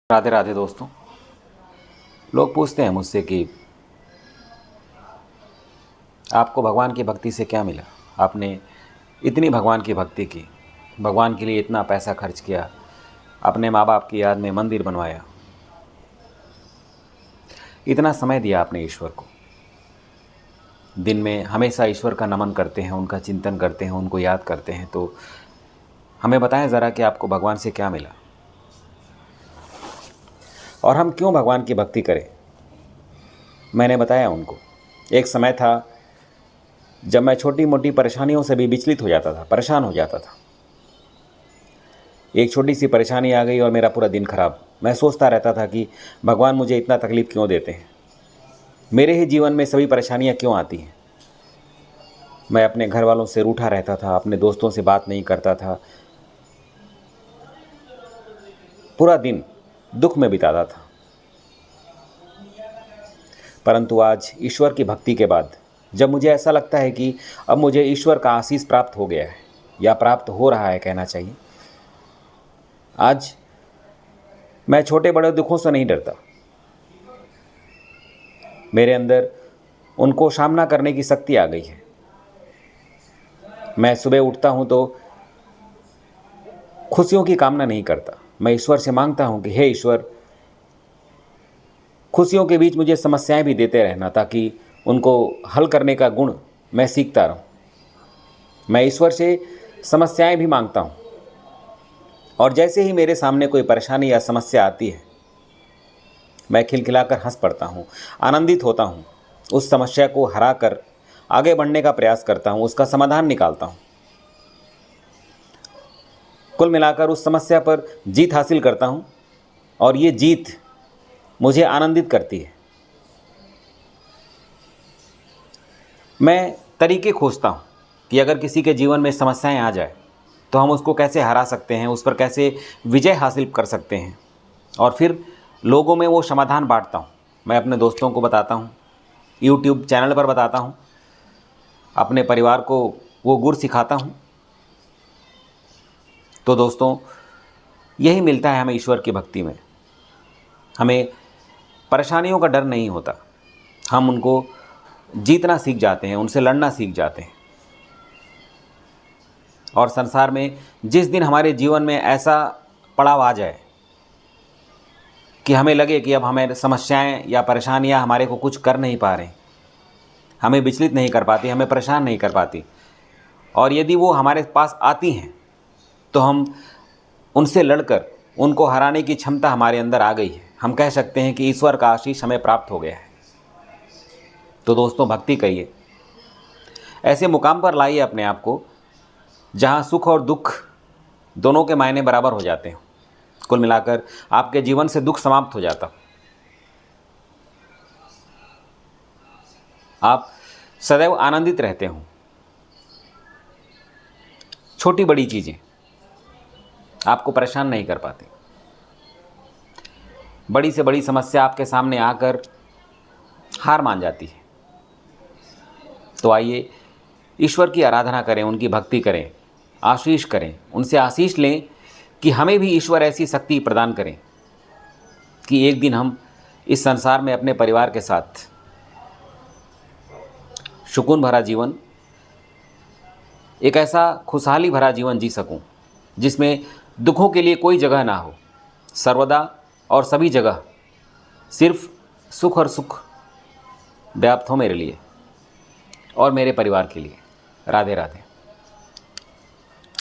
राधे राधे दोस्तों। लोग पूछते हैं मुझसे कि आपको भगवान की भक्ति से क्या मिला। आपने इतनी भगवान की भक्ति की, भगवान के लिए इतना पैसा खर्च किया, अपने माँ बाप की याद में मंदिर बनवाया, इतना समय दिया आपने ईश्वर को। दिन में हमेशा ईश्वर का नमन करते हैं, उनका चिंतन करते हैं, उनको याद करते हैं। तो हमें बताएं ज़रा कि आपको भगवान से क्या मिला और हम क्यों भगवान की भक्ति करें। मैंने बताया उनको। एक समय था जब मैं छोटी मोटी परेशानियों से भी विचलित हो जाता था, परेशान हो जाता था। एक छोटी सी परेशानी आ गई और मेरा पूरा दिन खराब। मैं सोचता रहता था कि भगवान मुझे इतना तकलीफ़ क्यों देते हैं, मेरे ही जीवन में सभी परेशानियां क्यों आती हैं। मैं अपने घर वालों से रूठा रहता था, अपने दोस्तों से बात नहीं करता था, पूरा दिन दुख में बिताता था। परंतु आज ईश्वर की भक्ति के बाद जब मुझे ऐसा लगता है कि अब मुझे ईश्वर का आशीष प्राप्त हो गया है, या प्राप्त हो रहा है कहना चाहिए, आज मैं छोटे बड़े दुखों से नहीं डरता। मेरे अंदर उनको सामना करने की शक्ति आ गई है। मैं सुबह उठता हूँ तो खुशियों की कामना नहीं करता। मैं ईश्वर से मांगता हूँ कि हे ईश्वर, खुशियों के बीच मुझे समस्याएं भी देते रहना, ताकि उनको हल करने का गुण मैं सीखता रहूं। मैं ईश्वर से समस्याएं भी मांगता हूं, और जैसे ही मेरे सामने कोई परेशानी या समस्या आती है, मैं खिलखिलाकर हंस पड़ता हूं, आनंदित होता हूं, उस समस्या को हरा कर आगे बढ़ने का प्रयास करता हूं, उसका समाधान निकालता हूं। कुल मिलाकर उस समस्या पर जीत हासिल करता हूं, और ये जीत मुझे आनंदित करती है। मैं तरीके खोजता हूँ कि अगर किसी के जीवन में समस्याएं आ जाए तो हम उसको कैसे हरा सकते हैं, उस पर कैसे विजय हासिल कर सकते हैं, और फिर लोगों में वो समाधान बांटता हूँ। मैं अपने दोस्तों को बताता हूँ, यूट्यूब चैनल पर बताता हूँ, अपने परिवार को वो गुर सिखाता हूँ। तो दोस्तों, यही मिलता है हमें ईश्वर की भक्ति में। हमें परेशानियों का डर नहीं होता, हम उनको जीतना सीख जाते हैं, उनसे लड़ना सीख जाते हैं। और संसार में जिस दिन हमारे जीवन में ऐसा पड़ाव आ जाए कि हमें लगे कि अब हमें समस्याएं या परेशानियां हमारे को कुछ कर नहीं पा रहे, हमें विचलित नहीं कर पाती, हमें परेशान नहीं कर पाती, और यदि वो हमारे पास आती हैं तो हम उनसे लड़कर उनको हराने की क्षमता हमारे अंदर आ गई है। हम कह सकते हैं कि ईश्वर का आशीष हमें प्राप्त हो गया है। तो दोस्तों, भक्ति करिए, ऐसे मुकाम पर लाइए अपने आप को जहाँ सुख और दुख दोनों के मायने बराबर हो जाते हैं। कुल मिलाकर आपके जीवन से दुख समाप्त हो जाता, आप सदैव आनंदित रहते हो। छोटी बड़ी चीज़ें आपको परेशान नहीं कर पाती। बड़ी से बड़ी समस्या आपके सामने आकर हार मान जाती है। तो आइए ईश्वर की आराधना करें, उनकी भक्ति करें, आशीष करें, उनसे आशीष लें कि हमें भी ईश्वर ऐसी शक्ति प्रदान करें कि एक दिन हम इस संसार में अपने परिवार के साथ सुकून भरा जीवन, एक ऐसा खुशहाली भरा जीवन जी सकूं जिसमें दुखों के लिए कोई जगह ना हो। सर्वदा और सभी जगह सिर्फ सुख और सुख व्याप्त हो मेरे लिए और मेरे परिवार के लिए। राधे राधे।